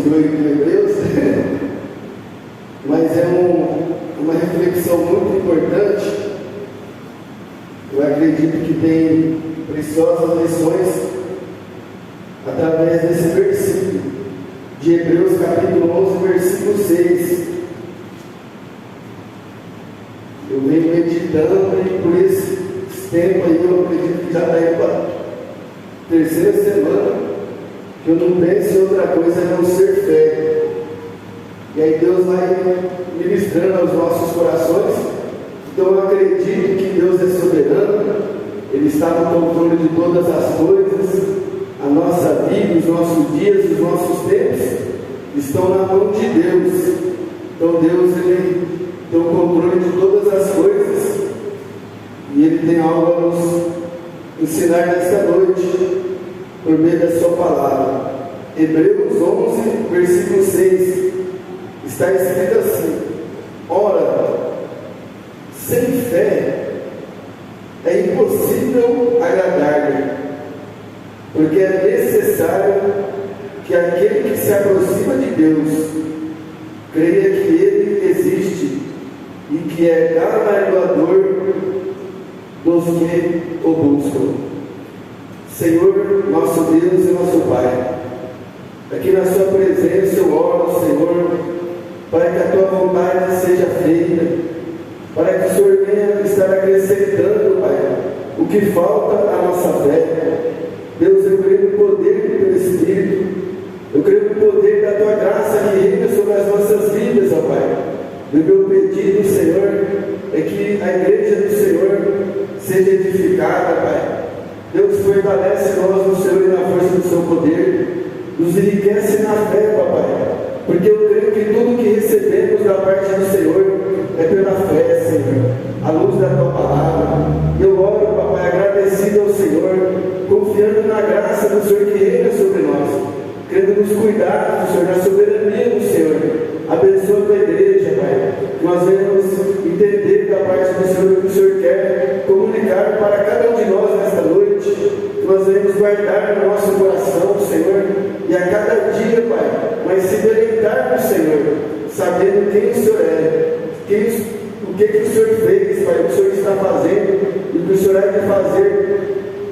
estudou em Hebreus, mas é uma reflexão muito importante. Eu acredito que tem preciosas lições através desse versículo de Hebreus capítulo 11, versículo 6. Eu venho meditando e por esse tempo aí eu acredito que já está indo para a terceira semana que eu não penso em outra coisa a não ser fé. E aí Deus vai ministrando aos nossos corações. Então eu acredito que Deus é soberano, Ele está no controle de todas as coisas. A nossa vida, os nossos dias, os nossos tempos estão na mão de Deus. Então Deus, Ele tem o controle de todas as coisas e Ele tem algo a nos ensinar nesta noite por meio da sua palavra. Hebreus 11, versículo 6 está escrito assim: ora, sem fé é impossível agradar-lhe, porque é necessário que aquele que se aproxima de Deus creia que Ele existe e que é galardoador dos que o buscam. Senhor, nosso Deus e nosso Pai, aqui na sua presença eu oro, Senhor, para que a tua vontade seja feita, para que o Senhor venha estar acrescentando, Pai, o que falta à nossa fé. Deus, eu creio no poder do teu Espírito, eu creio no poder da tua graça que reina sobre as nossas vidas, ó Pai. E o meu pedido, Senhor, é que a igreja do Senhor seja edificada, Pai. Deus, fortalece nós no Senhor e na força do seu poder, nos enriquece na fé, papai, porque eu creio que tudo que recebemos da parte do Senhor é pela fé, Senhor, à luz da tua palavra. Eu oro, papai, agradecido ao Senhor, confiando na graça do Senhor que reina sobre nós, querendo nos cuidar do Senhor, na soberania do Senhor. Abençoa a tua igreja, Pai, que nós venhamos entender da parte do Senhor o que o Senhor quer comunicar para cada um de nós nesta noite, que nós venhamos guardar no nosso coração, Senhor, e a cada dia, Pai, mas se deleitar no Senhor, sabendo quem o Senhor é, o que o Senhor fez, Pai, o que o Senhor está fazendo e o que o Senhor há de fazer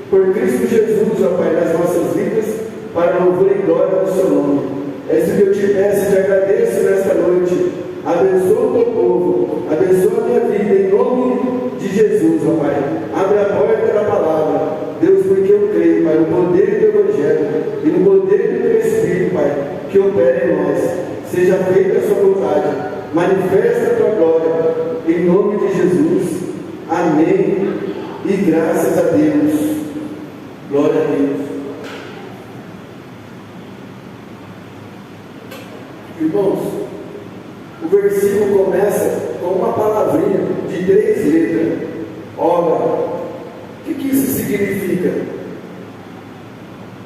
por Cristo Jesus, ó Pai, nas nossas vidas, para louvor e glória do seu nome. É isso que eu te peço e te agradeço nesta noite. Abençoa o teu povo, abençoa a minha vida, em nome de Jesus, ó Pai. Abre a porta da palavra, Deus, porque eu creio, Pai, no poder do Evangelho e no poder do teu Espírito, Pai, que opera em nós. Seja feita a sua vontade, manifesta a tua glória, em nome de Jesus. Amém. E graças a Deus. Glória a Deus. Irmãos, o versículo começa com uma palavrinha de 3 letras. Ora, o que isso significa?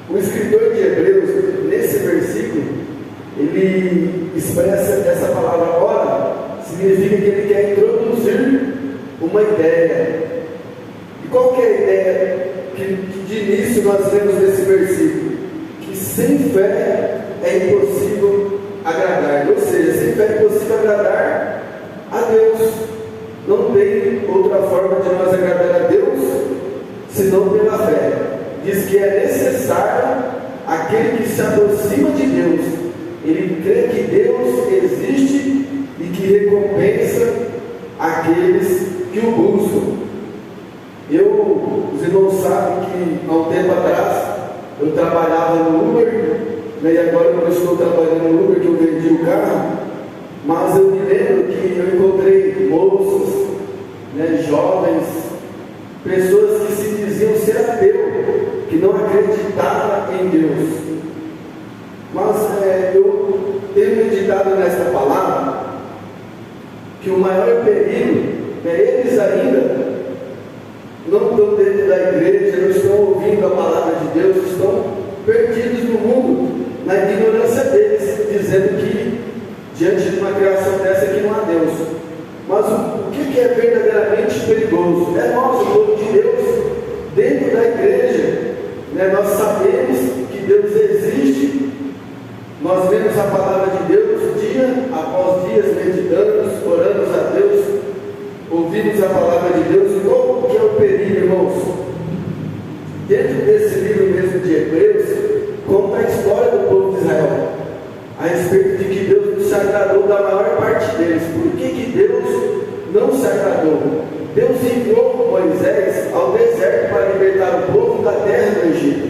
O escritor de Hebreus, nesse versículo, ele expressa essa palavra ora, significa que ele quer introduzir uma ideia. E qual que é a ideia que de início nós vemos nesse versículo? Que sem fé é impossível agradar, ou seja, sem fé é possível agradar a Deus. Não tem outra forma de nós agradar a Deus senão pela fé. Diz que é necessário aquele que se aproxima de Deus, ele crê que Deus existe e que recompensa aqueles que o buscam. Os irmãos sabem que há um tempo atrás eu trabalhava no Uber, e agora quando eu estou trabalhando no Uber, que eu vendi o carro, mas eu me lembro que eu encontrei moços, jovens, pessoas que se diziam ser ateu, que não acreditavam em Deus. Mas eu tenho meditado nesta palavra, que o maior perigo é eles ainda não estão dentro da igreja, não estão ouvindo a palavra de Deus, estão perdidos no mundo, na ignorância deles, dizendo que diante de uma criação dessa que não há Deus. Mas o que é verdadeiramente perigoso? É nós, o povo de Deus, dentro da igreja, nós sabemos que Deus existe, Nós vemos a palavra de Deus dia após dia, meditamos, oramos a Deus, ouvimos a palavra de Deus. E qual que é o perigo, irmãos? Dentro desse livro mesmo de Hebreus, conta a história do povo de Israel, a respeito de que Deus não se agradou da maior parte deles. Por que Deus não se agradou? Deus enviou Moisés ao deserto para libertar o povo da terra do Egito.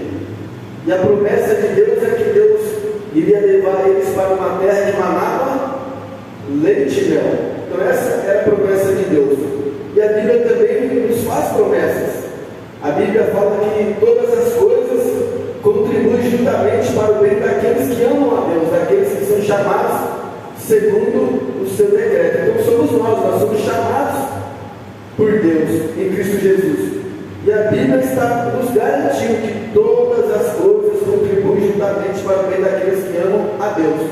E a promessa de Deus é que Deus iria levar eles para uma terra que manava leite e mel. Então essa era a promessa de Deus. E a Bíblia também nos faz promessas. A Bíblia fala que todas as coisas contribuem juntamente para o bem daqueles que amam a Deus, daqueles que são chamados segundo o seu decreto. Então somos nós somos chamados por Deus em Cristo Jesus. E a Bíblia está nos garantindo que todas as coisas contribuem juntamente para o bem daqueles que amam a Deus.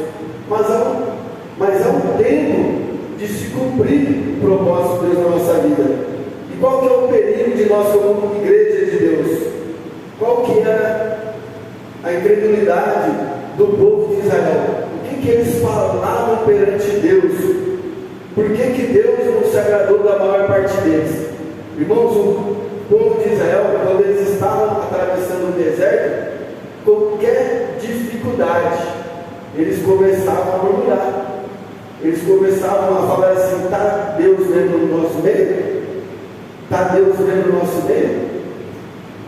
Mas há um tempo de se cumprir o propósito de Deus na nossa vida. E qual que é o perigo de nós como igreja de Deus? Qual que era a incredulidade do povo de Israel? O que eles falavam perante Deus? Por que Deus não se agradou da maior parte deles? Irmãos, o povo de Israel, quando eles estavam atravessando o deserto, qualquer dificuldade, eles começavam a murmurar. Eles começavam a falar assim: está Deus vendo no nosso meio? Está Deus vendo no nosso meio?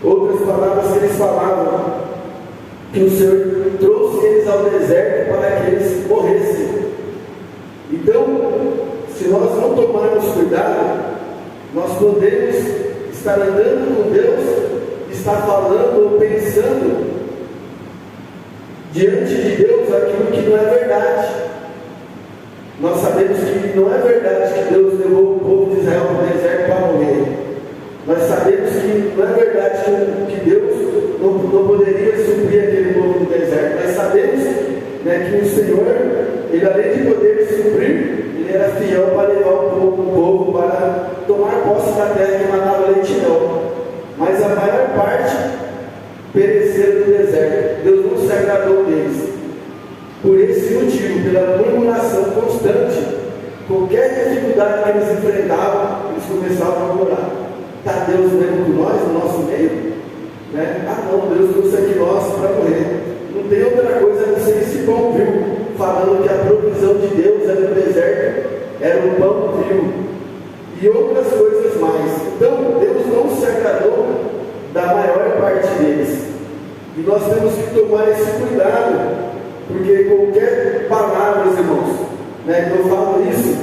Outras palavras que eles falavam, que o Senhor trouxe eles ao deserto para que eles morressem. Então, se nós não tomarmos cuidado, nós podemos estar andando com Deus, estar falando ou pensando diante de Deus aquilo que não é verdade. Nós sabemos que não é verdade que Deus levou o povo de Israel para o deserto para morrer. Nós sabemos que não é verdade que Deus não poderia suprir aquele povo do deserto. Nós sabemos, que o Senhor, Ele além de poder suprir, Ele era fiel para levar o povo para tomar posse da terra que manava leite e mel. Mas a maior parte pereceram no deserto. Deus não se agradou deles. Por esse motivo, pela murmuração constante, qualquer dificuldade que eles enfrentavam, eles começavam a murmurar. Está Deus mesmo com nós, no nosso meio? Não, Deus trouxe aqui nós para morrer. Não tem outra coisa a não ser esse pão viu, falando que a provisão de Deus era no deserto, era o pão viu, e outras coisas mais. Então, Deus não se agradou da maior parte deles. E nós temos que tomar esse cuidado, porque qualquer palavra, irmãos, eu falo isso,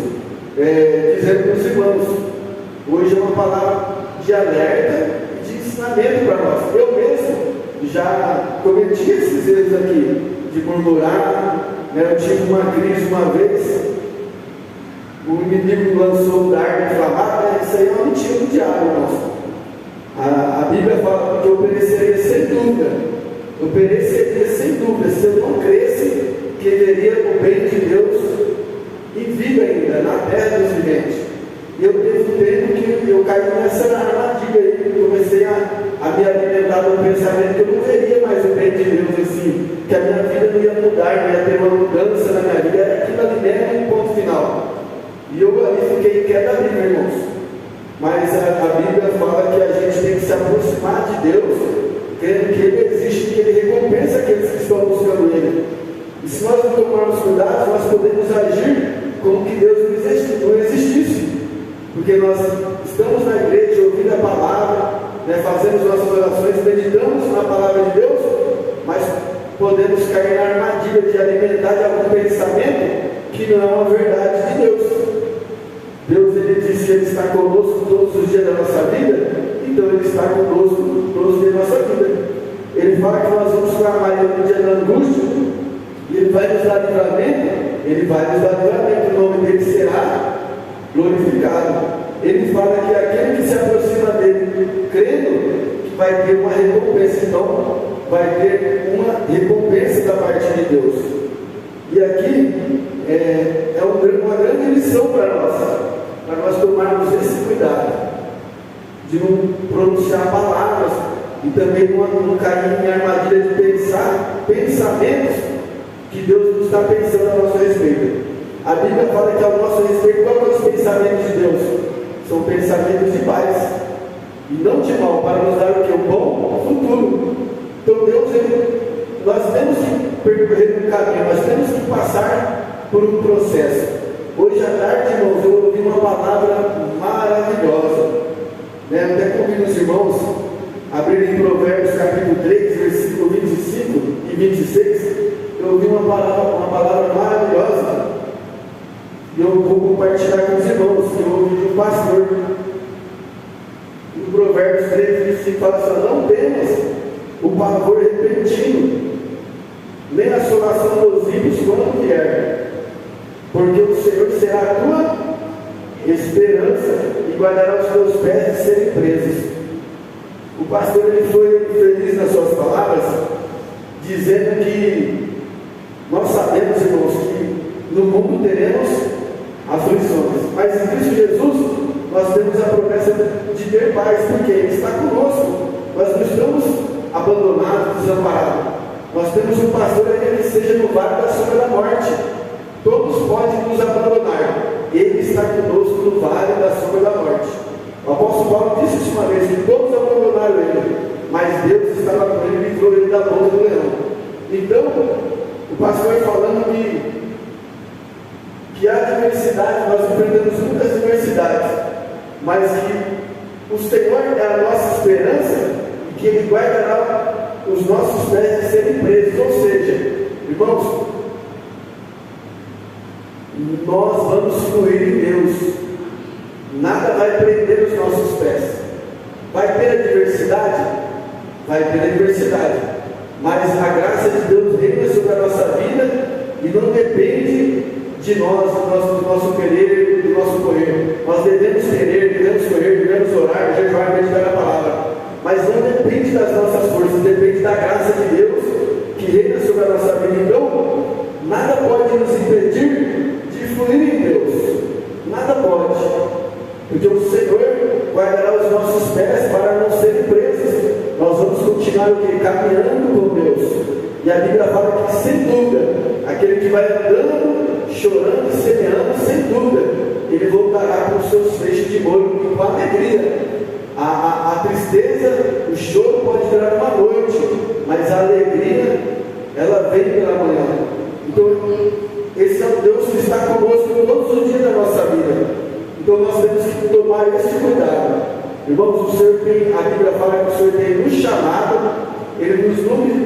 dizendo para os irmãos, hoje é uma palavra de alerta e de ensinamento para nós. Eu mesmo já cometi esses erros aqui, de murmurar, eu tive uma crise uma vez, o inimigo lançou um dardo e falava, isso aí é uma mentira do diabo, irmãos. A Bíblia fala que eu pereceria sem dúvida. Eu pereceria sem dúvida se eu não cresce que veria o bem de Deus e vida ainda na terra dos viventes. E eu teve um tempo que eu caí nessa armadilha aí, comecei a me alimentar do pensamento que eu não veria mais o bem de Deus assim, que a minha vida não ia mudar, não ia ter uma mudança na minha vida, era aquilo ali mesmo, ponto final. E eu ali fiquei em queda livre, irmãos. Mas a Bíblia fala que a gente tem que se aproximar de Deus, crendo que Ele existe, que Ele recompensa aqueles que estão buscando Ele. E se nós não tomarmos cuidado, nós podemos agir como que Deus não existisse. Porque nós estamos na igreja ouvindo a palavra, fazemos nossas orações, meditamos na palavra de Deus, mas podemos cair na armadilha de alimentar de algum pensamento que não é uma verdade de Deus. Deus, Ele diz que Ele está conosco todos os dias da nossa vida, então Ele está conosco todos os dias da nossa vida. Ele fala que nós vamos clamar Ele no dia da angústia, e Ele vai nos dar livramento, Ele vai nos dar livramento, o nome dEle será glorificado. Ele fala que aquele que se aproxima dEle, crendo, que vai ter uma recompensa, então vai ter uma recompensa da parte de Deus. E aqui é uma grande lição para nós tomarmos esse cuidado, de não pronunciar palavras, e também não cair em armadilha de pensar pensamentos que Deus está pensando a nosso respeito. A Bíblia fala que ao nosso respeito, quais são os pensamentos de Deus? São pensamentos de paz e não de mal, para nos dar o que? O bom futuro. Então Deus, nós temos que percorrer um caminho, nós temos que passar por um processo. Hoje à tarde, irmãos, eu ouvi uma palavra maravilhosa, né? Até convido os irmãos a abrirem Provérbios capítulo 3, versículo 25 e 26. Eu ouvi uma palavra maravilhosa e eu vou compartilhar com os irmãos, que eu ouvi de um pastor. No Provérbios 3, 25 fala assim: não temas o pavor repentino, nem a assolação dos ímpios quando vier, porque o Senhor será a tua esperança e guardará os teus pés de serem presos. O pastor ele foi feliz nas suas palavras, dizendo que nós sabemos, irmãos, que no mundo teremos aflições, mas em Cristo Jesus nós temos a promessa de ter paz, porque Ele está conosco. Nós não estamos abandonados, desamparados. Nós temos um pastor ainda que seja no vale da sombra da morte. Todos podem nos abandonar, Ele está conosco no vale da sombra da morte. O apóstolo Paulo disse isso uma vez, que todos abandonaram Ele, mas Deus estava com Ele e livrou Ele da boca do leão. Então, o pastor falando que há diversidade, nós enfrentamos muitas diversidades, mas que o Senhor é a nossa esperança e que Ele guardará os nossos pés de serem presos. Ou seja, irmãos, nós vamos fluir em Deus, nada vai prender os nossos pés. Vai ter adversidade? Vai ter adversidade, mas a graça de Deus reina sobre a nossa vida e não depende de nós, do nosso querer, do nosso correr. Nós devemos querer, devemos correr, devemos orar, jejuar, meditar a palavra, mas não depende das nossas forças, depende da graça de Deus que reina sobre a nossa vida. Então, nada pode nos impedir de fluir em Deus, nada pode, porque o Senhor guardará os nossos pés para não serem presos. Nós vamos continuar caminhando com Deus, e a Bíblia fala que, sem dúvida, aquele que vai andando, chorando e semeando, sem dúvida, ele voltará com os seus feixes de ouro e com alegria. A tristeza, o choro pode durar uma noite, mas a alegria, ela vem pela manhã. Então, esse é o Deus que está conosco todos os dias da nossa vida. Então, nós temos que tomar esse cuidado. Irmãos, o Senhor tem, a Bíblia fala que o Senhor tem nos chamado, Ele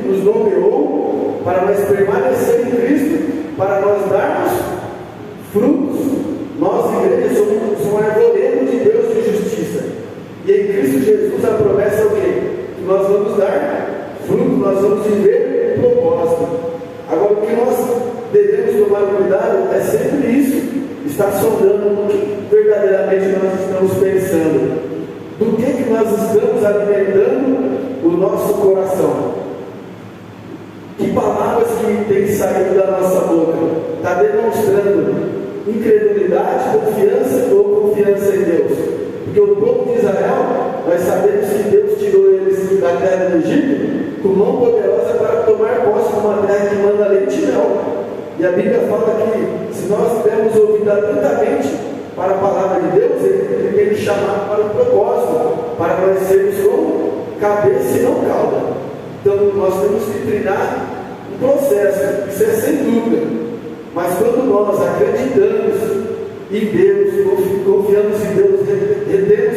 nos nomeou para nós permanecer em Cristo, para nós darmos frutos. Nós, igreja, somos um arvoredo de Deus de justiça. E em Cristo Jesus a promessa é o quê? Que nós vamos dar frutos, nós vamos viver um propósito. Agora, o que nós devemos tomar cuidado é sempre isso, estar sondando o que verdadeiramente nós estamos pensando, do que nós estamos alimentando o nosso coração. Que palavras que têm saído da nossa boca está demonstrando incredulidade, confiança ou confiança em Deus? Porque o povo de Israel, nós sabemos que Deus tirou eles da terra do Egito com mão poderosa para tomar posse de uma terra que manda leite e mel. E a Bíblia fala que se nós dermos ouvido atentamente para a palavra de Deus, Ele tem nos chamado para o propósito, para nós sermos como cabeça e não cauda. Então nós temos que treinar um processo, isso é sem dúvida. Mas quando nós acreditamos em Deus, confiamos em Deus, retemos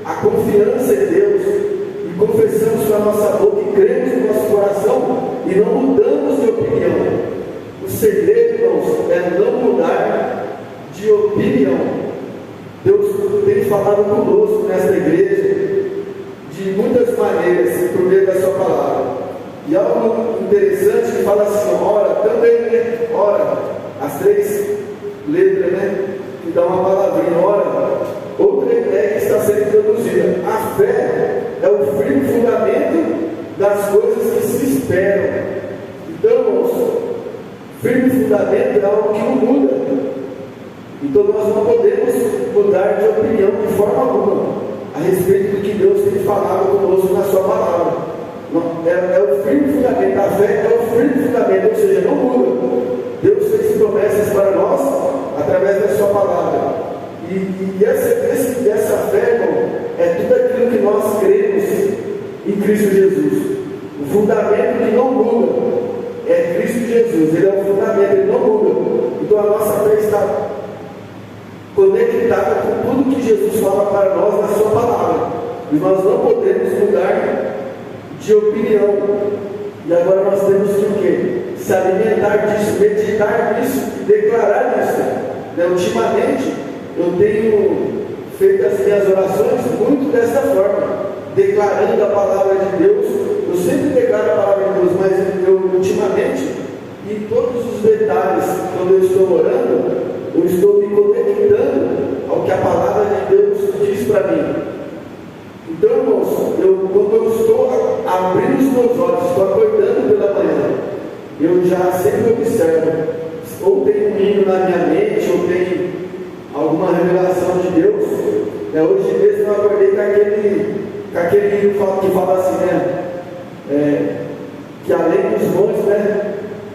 a confiança em Deus e confessamos com a nossa boca e cremos no nosso coração e não mudamos de opinião. O segredo, irmãos, é não mudar de opinião. Deus tem falado conosco nesta igreja de muitas maneiras, por meio da sua palavra. E algo interessante que fala assim, ora, também, né? Ora, as três letras, né? Que dá uma palavrinha, ora. Outra ideia que está sendo introduzida. A fé é o firme fundamento das coisas que se esperam. Então, irmãos, firme fundamento é algo que não muda. Então nós não podemos mudar de opinião de forma alguma a respeito do que Deus tem falado conosco na sua palavra. É o firme fundamento, a fé é o firme fundamento fundamento, ou seja, não muda. Deus fez promessas para nós através da sua palavra. E essa fé, irmão, é tudo aquilo que nós cremos em Cristo Jesus. O fundamento que não muda é Cristo Jesus. Ele é o fundamento, ele não muda. Então a nossa fé está conectada com tudo que Jesus fala para nós na sua palavra. E nós não podemos mudar de opinião. E agora nós temos que o quê? Se alimentar disso, meditar nisso e declarar isso. Ultimamente, eu tenho feito as minhas orações muito dessa forma, declarando a palavra de Deus. Eu sempre declaro a palavra de Deus, mas eu ultimamente, em todos os detalhes, quando eu estou orando, eu estou me conectando ao que a palavra de Deus diz para mim. Então, irmãos, quando eu estou abrindo os meus olhos, estou acordando pela manhã, eu já sempre observo, ou tem um hino na minha mente, ou tem alguma revelação de Deus. Hoje mesmo eu acordei com aquele hino que fala assim, que além dos montes,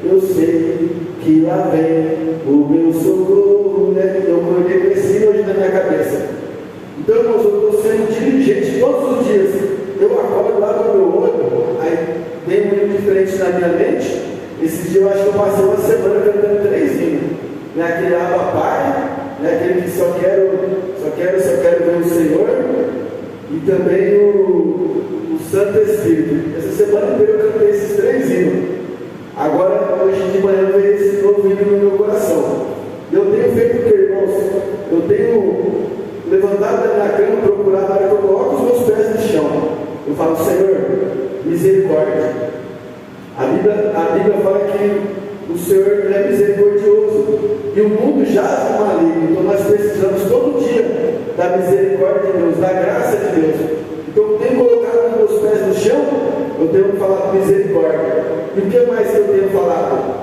eu sei que lá vem o meu socorro, eu acordei com esse hino hoje na minha cabeça. Então, irmãos, eu estou sendo diligente todos os dias. Eu acordo lá no meu olho, aí vem um hino diferente na minha mente. Esse dia eu acho que eu passei uma semana cantando 3 hinos. Aquele Abba Pai, aquele que só quero ver o Senhor, e também o Santo Espírito. Essa semana inteira eu cantei esses 3 hinos. Agora, hoje de manhã, veio esse novo hino no meu coração. Eu tenho feito o que, irmãos? Eu tenho levantado da minha cama, procurado a hora que eu coloco os meus pés no chão. Eu falo, Senhor, misericórdia. A Bíblia fala que o Senhor é misericordioso e o mundo jaz no maligno. Então nós precisamos todo dia da misericórdia de Deus, da graça de Deus. Então eu tenho colocado os meus pés no chão, eu tenho falado misericórdia. E o que mais que eu tenho falado?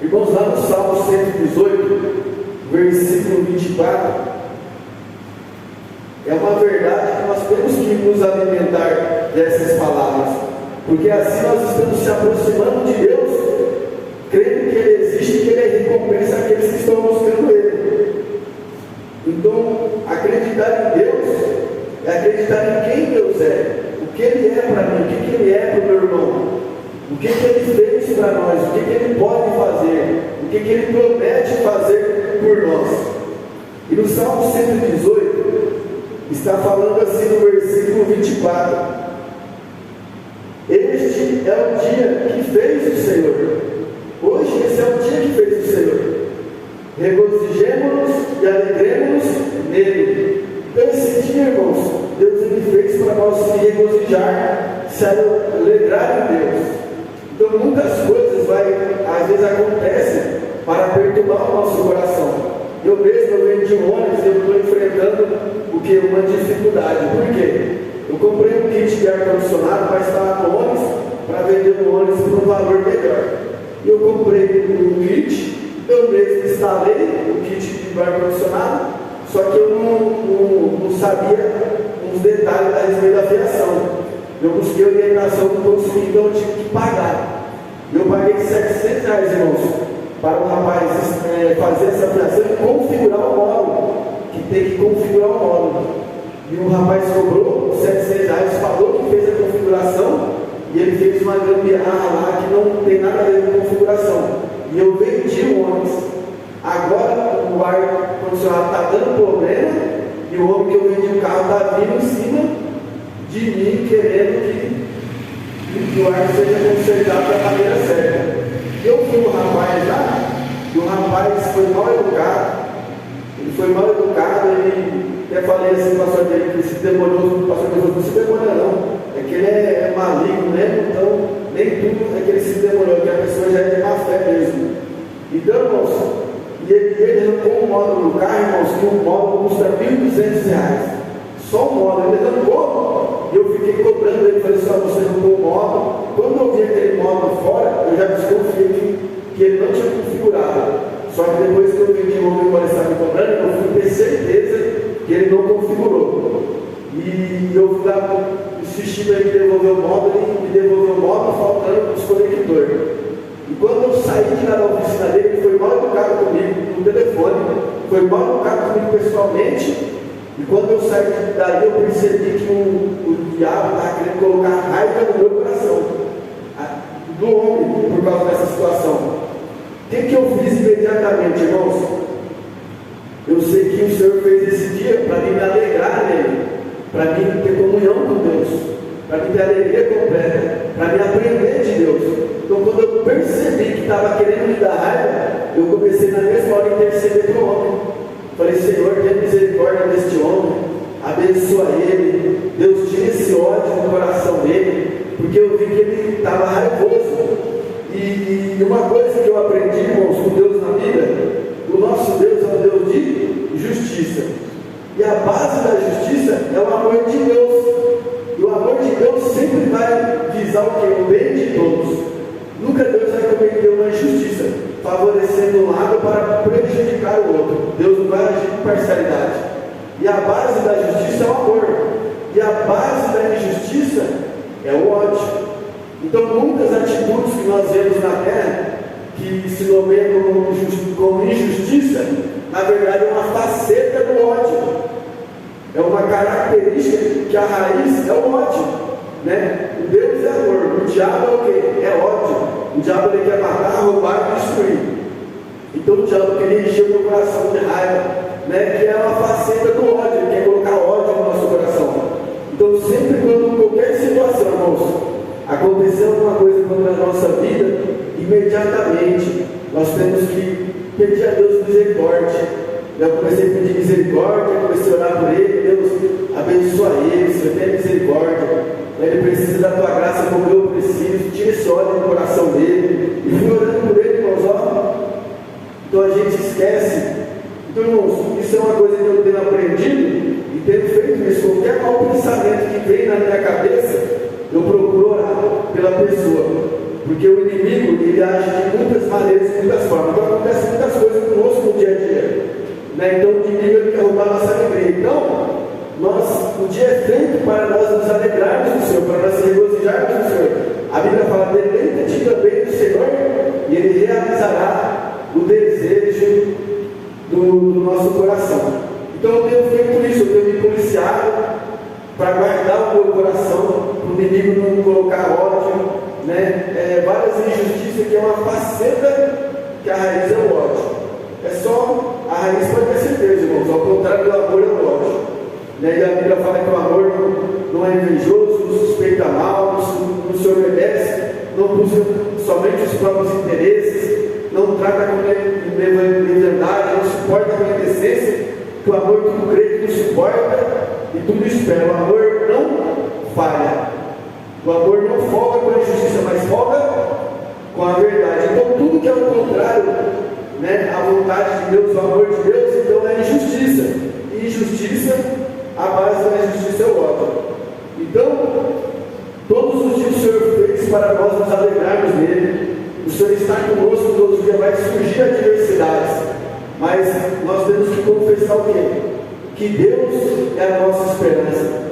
Irmãos, lá no Salmo 118, versículo 24, é uma verdade que nós temos que nos alimentar dessas palavras, porque assim nós estamos se aproximando de Deus, crendo que Ele existe e que Ele recompensa aqueles que estão buscando Ele. Então, acreditar em Deus é acreditar em quem Deus é, o que Ele é para mim, o que Ele é para o meu irmão, o que Ele fez para nós, o que Ele pode fazer, o que Ele promete fazer por nós. E no Salmo 118, está falando assim no versículo 24: este é o dia que fez o Senhor. Hoje esse é o dia que fez o Senhor. Regozijemo-nos e alegremos-nos nele. Então esse dia, irmãos, Deus ele fez para nós se regozijar, se alegrar em Deus. Então muitas coisas às vezes acontecem para perturbar o nosso coração. Eu mesmo venho de um ônibus e eu estou enfrentando uma dificuldade. Por quê? Eu comprei um kit de ar-condicionado, mas estava no ônibus para vender no ônibus por um valor melhor. E eu comprei um kit, eu mesmo instalei o kit de ar-condicionado, só que eu não sabia os detalhes a respeito da fiação. Eu busquei orientação, não consegui, então eu tive que pagar. Eu paguei R$700, irmãos, para o rapaz fazer essa fiação e configurar o módulo, que tem que configurar o módulo. E o rapaz cobrou R$700, falou que fez a configuração, e ele fez uma gambiarra lá que não tem nada a ver com configuração. E eu vendi o ônibus. Agora o ar-condicionado está dando problema, e o homem que eu vendi o carro está vindo em cima de mim, querendo que o ar seja consertado da maneira certa. Eu fui um rapaz lá, e o rapaz foi mal educado. Ele foi mal educado, ele até falei assim, pastor dele, que se demorou, o pastor dele falou, não se demora não, é que ele é maligno mesmo, então nem tudo é que ele se demorou, que a pessoa já é de má fé mesmo. Então, irmãos, e ele arrancou um módulo no carro, irmãos, que um módulo custa R$1.200. Só um módulo, ele arrancou, e eu fiquei cobrando ele, falei assim, você arrancou o módulo. Quando eu vi aquele módulo fora, eu já desconfiei que ele não tinha configurado. Só que depois que eu vi que o homem agora estava me cobrando, eu fui ter certeza que ele não configurou. E eu fui lá insistindo em devolver o módulo, e me devolveu o módulo faltando os conectores. E quando eu saí de lá da oficina dele, ele foi mal educado comigo no telefone, foi mal educado comigo pessoalmente. E quando eu saí dali, eu percebi que o diabo estava querendo colocar raiva no meu coração, do homem, por causa dessa situação. O que eu fiz imediatamente, irmãos? Eu sei que o Senhor fez esse dia para me alegrar nele, para mim ter comunhão com Deus, para mim ter alegria completa, para me aprender de Deus. Então, quando eu percebi que estava querendo me dar raiva, eu comecei na mesma hora a interceder para o homem. Falei, Senhor, tenha misericórdia deste homem, abençoa ele, Deus, tira esse ódio no coração dele, porque eu vi que ele estava raivoso. E uma coisa que eu aprendi, irmãos, com Deus na vida, o nosso Deus é um Deus de justiça. E a base da justiça é o amor de Deus. E o amor de Deus sempre vai visar o quê? O bem de todos. Nunca Deus vai cometer uma injustiça, favorecendo um lado para prejudicar o outro. Deus não vai agir com parcialidade. E a base da justiça é o amor. E a base da injustiça é o ódio. Então, muitas atitudes que nós vemos na terra, que se nomeiam como injustiça, na verdade é uma faceta do ódio. É uma característica que a raiz é o ódio, né? O Deus é amor, o diabo é o quê? É ódio. O diabo ele quer matar, roubar e destruir. Então o diabo queria encher o meu coração de raiva, né? Que é uma faceta do ódio, ele quer colocar ódio no nosso coração. Então sempre quando qualquer situação, irmãos, aconteceu alguma coisa contra a nossa vida, imediatamente nós temos que pedir a Deus misericórdia. Eu comecei a pedir misericórdia, comecei a orar por ele, Deus abençoa ele, Senhor, tenha misericórdia. Ele precisa da tua graça como eu preciso, tira esse ódio do coração dele. E fui orando por ele, irmãos, ó. Então a gente esquece. Então, irmãos, isso é uma coisa que eu tenho aprendido e tenho feito isso. Qualquer mau pensamento que vem na minha cabeça, eu procuro orar pela pessoa. Porque o inimigo, ele age de muitas maneiras, de muitas formas. Então acontece muitas coisas conosco no dia a dia, né? Então o inimigo ele quer roubar a nossa alegria. Então, o dia é feito para nós nos alegrarmos no Senhor, para nós se regozijarmos no Senhor. A Bíblia fala, deleita-te também do Senhor, e Ele realizará o desejo do nosso coração. Então eu tenho feito isso, eu tenho me policiado para guardar o meu coração, para o inimigo não colocar ódio, né? Várias injustiças que é uma faceta que a raiz é o ódio. É só, a raiz pode ter certeza, irmãos, ao contrário do amor é o ódio. Né? E a Bíblia fala que o amor não é invejoso, não suspeita mal, não se obedece, não busca somente os próprios interesses, não trata com leviandade, não suporta com indecência, que o amor tudo crê, tudo suporta e tudo espera. O amor não falha. O amor não folga com a injustiça, mas folga com a verdade. Então tudo que é o contrário, né, a vontade de Deus, o amor de Deus, então é injustiça. E injustiça, a base da injustiça é o ódio. Então, todos os dias o Senhor fez para nós nos alegrarmos nele. O Senhor está conosco todos os dias, vai surgir adversidades, mas nós temos que confessar o quê? Que Deus é a nossa esperança.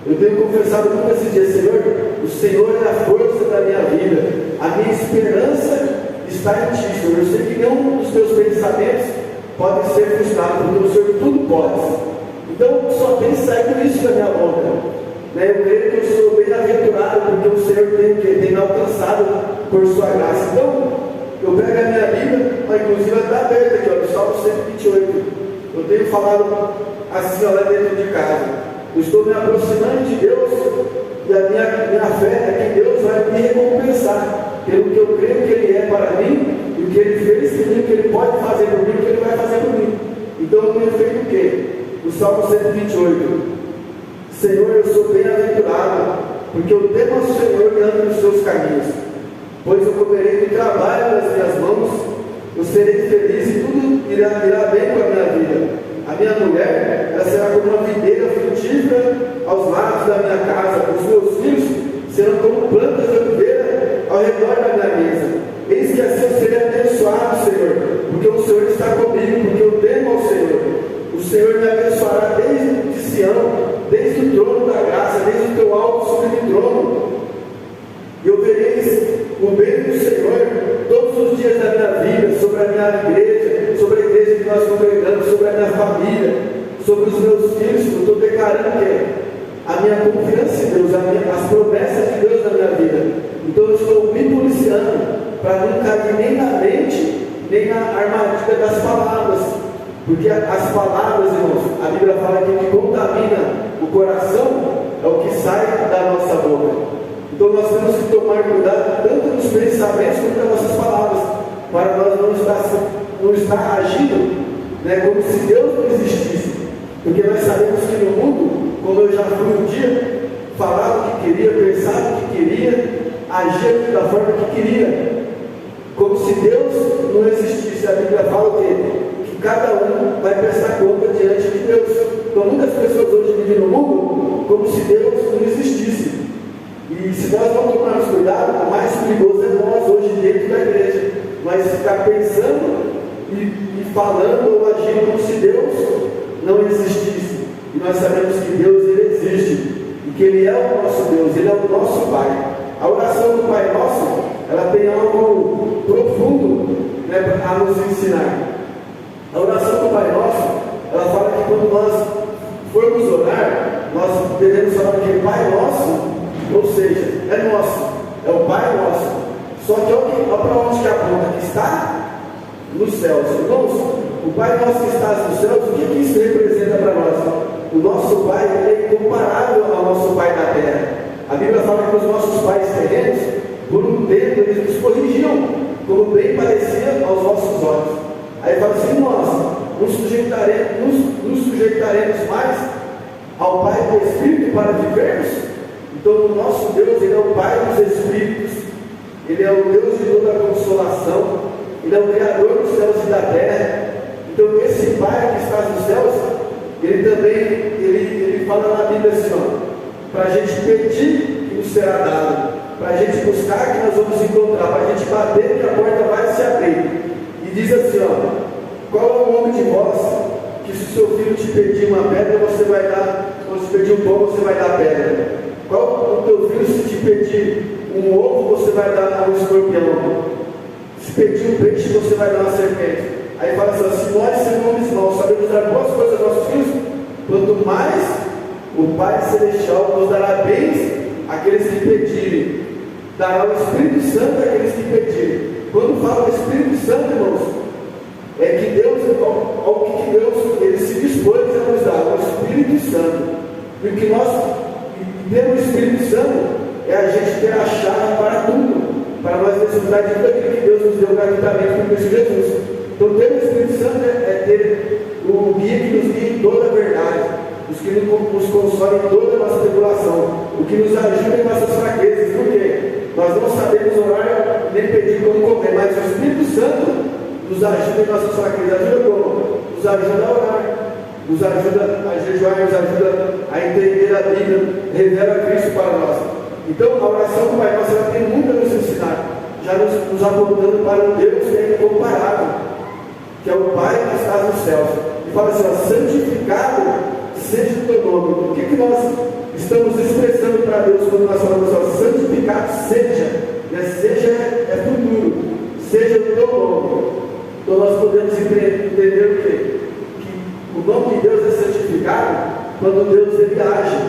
Eu tenho confessado muito esses dias, Senhor, o Senhor é a força da minha vida, a minha esperança está em Ti, Senhor. Eu sei que nenhum dos Teus pensamentos pode ser frustrado, porque o Senhor tudo pode. Então, só tem saído isso da minha boca, né? Eu creio que eu sou bem-aventurado, porque o Senhor tem me alcançado por Sua graça. Então, eu pego a minha Bíblia, mas inclusive ela está aberta aqui, ó, no Salmo 128. Eu tenho falado assim, ó, lá dentro de casa. Eu estou me aproximando de Deus, e a minha fé é que Deus vai me recompensar pelo que eu creio que Ele é para mim, e o que Ele fez por mim, o que Ele pode fazer por mim, o que Ele vai fazer por mim. Então, eu tenho feito o quê? O Salmo 128. Senhor, eu sou bem-aventurado, porque eu temo ao Senhor e ando nos seus caminhos. Pois eu comerei do trabalho das minhas mãos, eu serei feliz e tudo irá bem com a minha vida. A minha mulher, ela será como uma videira frutífera aos lados da minha casa. Os meus filhos serão como plantas de oliveira ao redor da minha mesa. Eis que assim eu serei abençoado, Senhor, porque o Senhor está comigo, porque eu temo ao Senhor. O Senhor me abençoará desde Sião, desde o trono da graça, desde o teu alto sublime trono. E eu vereis o bem do Senhor todos na igreja, sobre a igreja que nós congregamos, sobre a minha família, sobre os meus filhos. Eu estou declarando que a minha confiança em Deus, as promessas de Deus na minha vida. Então eu estou me policiando para não cair nem na mente, nem na armadilha das palavras. Porque as palavras, irmãos, a Bíblia fala que o que contamina o coração é o que sai da nossa boca. Então nós temos que tomar cuidado tanto nos pensamentos quanto nas nossas palavras, para nós não estar agindo, né, como se Deus não existisse. Porque nós sabemos que no mundo, como eu já fui um dia, falava o que queria, pensava o que queria, agia da forma que queria, como se Deus não existisse. A Bíblia fala o quê? Que cada um vai prestar conta diante de Deus. Então muitas pessoas hoje vivem no mundo como se Deus não existisse. E se nós não tomarmos cuidado, o mais perigoso é nós hoje dentro da igreja, mas ficar pensando e falando ou agindo como se Deus não existisse. E nós sabemos que Deus, Ele existe, e que Ele é o nosso Deus, Ele é o nosso Pai. A oração do Pai Nosso, ela tem algo profundo, né, a nos ensinar. A oração do Pai Nosso, ela fala que quando nós formos orar, nós devemos falar que Pai Nosso, ou seja, é nosso, é o Pai Nosso. Só que olha para onde que aponta, que está nos céus. Irmãos, o Pai Nosso que está nos céus, o que isso representa para nós? O nosso Pai é incomparável ao nosso Pai da terra. A Bíblia fala que os nossos pais terrenos, por um tempo, eles nos corrigiam, como bem parecia aos nossos olhos. Aí fala assim, nós nos sujeitaremos mais ao Pai do Espírito para vivermos. Então o nosso Deus, Ele é o Pai dos Espíritos, Ele é o Deus de toda a consolação, Ele é o Criador dos céus e da terra. Então esse Pai que está nos céus, Ele também, ele fala na Bíblia assim, para a gente pedir que nos será dado, para a gente buscar que nós vamos encontrar, para a gente bater que a porta vai se abrir. E diz assim, qual é o nome de vós que se o seu filho te pedir uma pedra, você vai dar, ou se pedir um pão, você vai dar pedra? Qual o teu filho se te pedir um ovo, você vai dar um escorpião? Se pedir um peixe, você vai dar uma serpente? Aí fala assim, se nós sermos irmãos, sabemos dar boas coisas aos nossos filhos, quanto mais o Pai Celestial nos dará bens àqueles que pedirem, dará o Espírito Santo àqueles que pedirem. Quando fala do Espírito Santo, irmãos, é que Deus, ao que Deus, Ele se dispôs a nos dar, o Espírito Santo. E o que nós, pelo Espírito Santo, é a gente ter a chave para tudo, para nós desfrutar de tudo aquilo que Deus nos deu gratuitamente por Cristo Jesus. Então, ter o Espírito Santo é ter o guia que nos guia em toda a verdade, os que nos consolam em toda a nossa tribulação, o que nos ajuda em nossas fraquezas. Por quê? Nós não sabemos orar nem pedir como comer, mas o Espírito Santo nos ajuda em nossas fraquezas. Ajuda como? Nos ajuda a orar, nos ajuda a jejuar, nos ajuda a entender a Bíblia, revela Cristo para nós. Então, a oração do Pai Nosso, ela tem muito a nos ensinar, já nos apontando para um Deus que é incomparável, que é o Pai que está nos céus. E fala assim, santificado seja o teu nome. O que nós estamos expressando para Deus quando nós falamos assim, santificado seja, né? Seja é futuro, seja o teu nome. Então nós podemos entender o quê? Que o nome de Deus é santificado quando Deus ele age.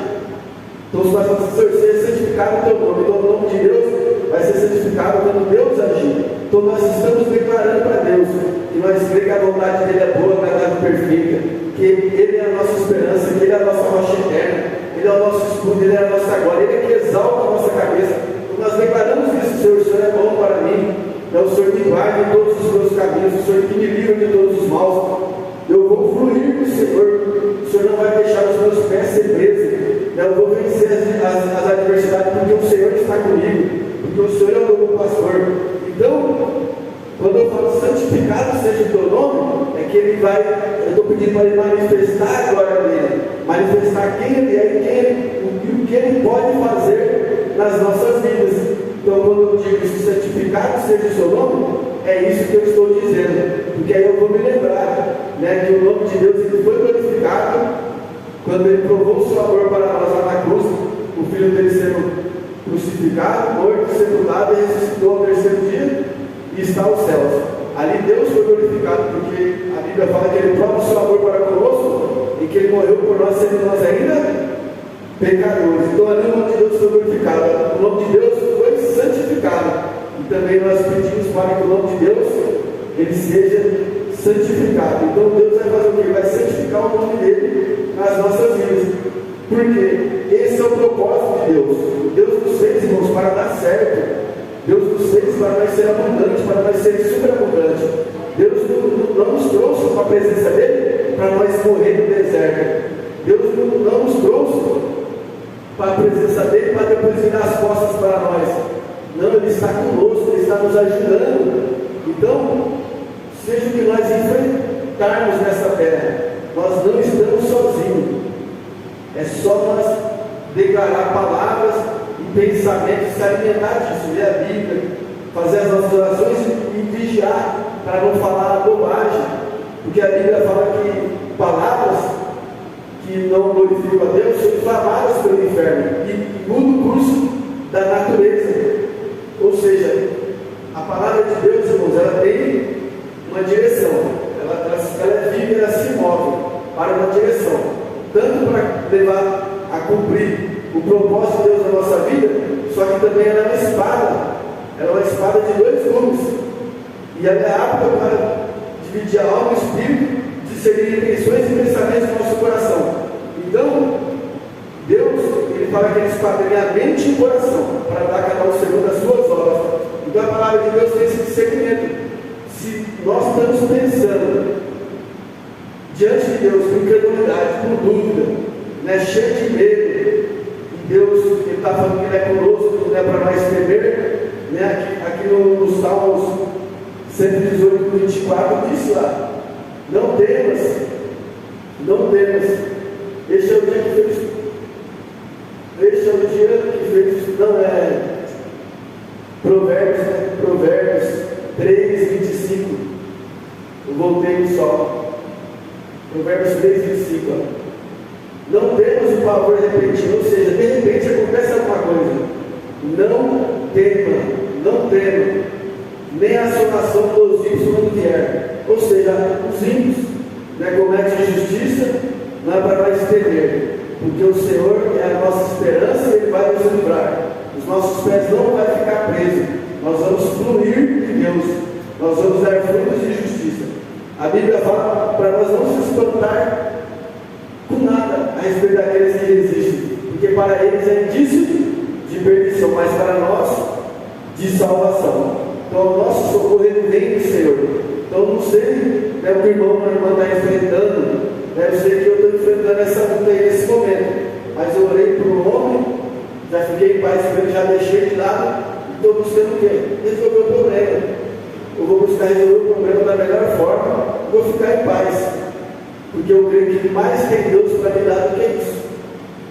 Então se nós falamos assim, seja santificado o teu nome, então o nome de Deus vai ser santificado quando Deus agir. Então nós estamos declarando para Deus que nós cremos que a vontade dele é boa, agradável e perfeita, que Ele é a nossa esperança, que Ele é a nossa rocha eterna, Ele é o nosso escudo, Ele é a nossa glória, Ele é que exalta a nossa cabeça. Então nós declaramos isso, Senhor, o Senhor é bom para mim, é o Senhor que guarda em todos os meus caminhos, o Senhor que me livra de todos os maus. Eu vou fluir com o Senhor, o Senhor não vai deixar os meus pés ser presos, eu vou vencer as adversidades, porque o Senhor está comigo, porque o Senhor é o meu pastor. Então, quando eu falo santificado seja o teu nome, é que Ele vai, eu estou pedindo para Ele manifestar a glória dele, manifestar quem Ele é e o que Ele pode fazer nas nossas vidas. Então, quando eu digo santificado seja o seu nome, é isso que eu estou dizendo, porque aí eu vou me lembrar, né, que o nome de Deus ele foi glorificado quando Ele provou o seu amor para nós lá na cruz, o Filho dele sendo crucificado, morto, sepultado e ressuscitou ao terceiro dia e está aos céus. Ali Deus foi glorificado porque a Bíblia fala que Ele prova o seu amor para conosco e que Ele morreu por nós, sendo nós ainda pecadores. Então ali o nome de Deus foi glorificado, o nome de Deus foi santificado. E também nós pedimos para que o nome de Deus Ele seja santificado. Então Deus vai fazer o quê? Ele vai santificar o nome dele nas nossas vidas. Porque esse é o propósito de Deus. Deus nos fez, irmãos, para dar certo. Deus nos fez para nós ser abundante, para nós ser superabundante. Deus não nos trouxe para a presença dele para nós morrer no deserto. Deus não nos trouxe para a presença dele para depois virar as costas para nós. Não, Ele está conosco, Ele está nos ajudando. Então, seja o que nós enfrentarmos nessa terra, nós não estamos sozinhos. É só nós declarar palavras e pensamentos, se alimentar disso, ler a Bíblia, fazer as nossas orações e vigiar para não falar bobagem. Porque a Bíblia fala que palavras que não glorificam a Deus são inflamadas pelo inferno e mudam o curso da natureza. Ou seja, a palavra de Deus, irmãos, ela tem uma direção, ela é viva, ela se move para uma direção, tanto para levar a cumprir o propósito de Deus na nossa vida, só que também ela é uma espada de dois gumes, e ela é apta para dividir a alma e o espírito, discernir intenções e pensamentos do nosso coração. Então, Deus, Ele fala que Ele esquadrinha a mente e o coração, para dar a cada um segundo as suas obras. Então a palavra de Deus tem esse discernimento. Se nós estamos pensando diante de Deus com incredulidade, com dúvida, né, cheio de medo, e Deus está falando que Ele é conosco, que não é para nós temer, né, aqui no Salmos 118, 24, diz lá: não temas, não temas, este é o dia que fez. Este é o dia que fez, não é Provérbios, né? Provérbios 3, 25. Eu voltei só. Provérbios 3, 25. Ó. Não temos o pavor repentino, ou seja, de repente acontece alguma coisa. Não tema, não tema, nem a assolação dos ímpios quando vier. Ou seja, os ímpios, né, cometem injustiça, não é para nós temer. Porque o Senhor é a nossa esperança e Ele vai nos livrar. Os nossos pés não vão ficar presos. Nós vamos fluir em Deus. Nós vamos dar frutos de justiça. A Bíblia fala para nós não se espantar com nada a respeito daqueles que resistem. Porque para eles é indício de perdição, mas para nós de salvação. Então o nosso socorro vem do Senhor. Então não sei, né, o que o irmão ou a irmã está enfrentando. Eu sei que eu estou enfrentando essa luta aí nesse momento, mas eu orei para o homem, já fiquei em paz, já deixei de lado, e estou buscando o quê? Resolver o problema. Eu vou buscar resolver o problema da melhor forma, vou ficar em paz, porque eu creio que mais tem Deus para me dar do que isso.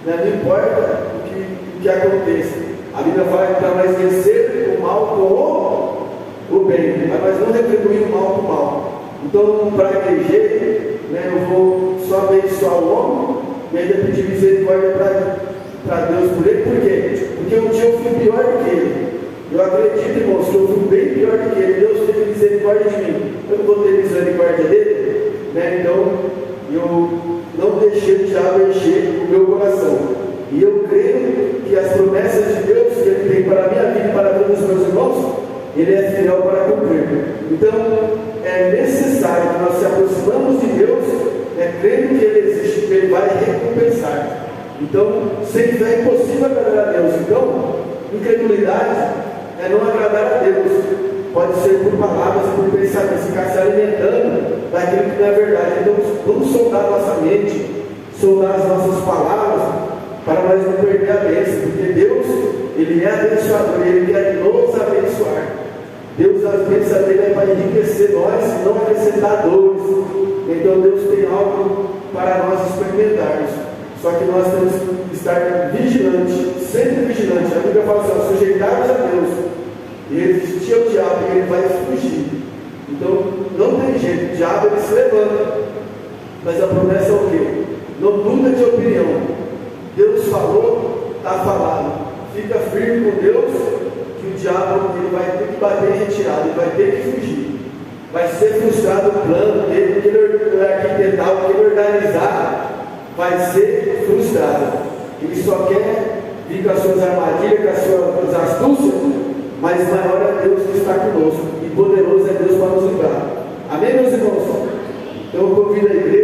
Né? Não importa o que aconteça. A Bíblia fala que para nós vencer o mal com o bem, mas nós não retribuir o mal com o mal. Então, para aquele né, eu vou só abençoar o homem e ainda pedir misericórdia para Deus por ele. Por quê? Porque um dia eu fui pior do que ele. Eu acredito, irmãos, que eu fui bem pior do que ele. Deus teve misericórdia de mim. Eu não vou ter misericórdia dele, né? Então eu não deixei o diabo encher o meu coração. E eu creio que as promessas de Deus que Ele tem para a minha vida e para todos os meus irmãos, Ele é fiel para cumprir. Então, é necessário que nós se aproximamos de Deus, crendo que Ele existe, que Ele vai recompensar. Então, sem fé é impossível agradar a Deus. Então, incredulidade é não agradar a Deus. Pode ser por palavras, por pensamentos, ficar se alimentando daquilo que não é verdade. Então, vamos sondar nossa mente, sondar as nossas palavras, para nós não perder a bênção, porque Deus, Ele é abençoador, Ele quer nos abençoar. Deus, as bênçãos dele é para enriquecer nós e não acrescentar dores. Então Deus tem algo para nós experimentarmos. Só que nós temos que estar vigilantes, sempre vigilantes. A Bíblia fala assim: sujeitar-nos a Deus e resistir ao diabo, e ele vai fugir. Então não tem jeito, o diabo ele se levanta. Mas a promessa é o quê? Não muda de opinião. Deus falou, está falado. Fica firme com Deus, que o diabo ele vai ter que bater em retirada, ele vai ter que fugir. vai ser frustrado o plano dele, o que ele arquitetar, o que ele organizar, vai ser frustrado. Ele só quer vir com as suas armadilhas, com as suas astúcias, mas maior é Deus que está conosco, e poderoso é Deus para nos livrar. Amém, meus irmãos? Então eu convido a igreja.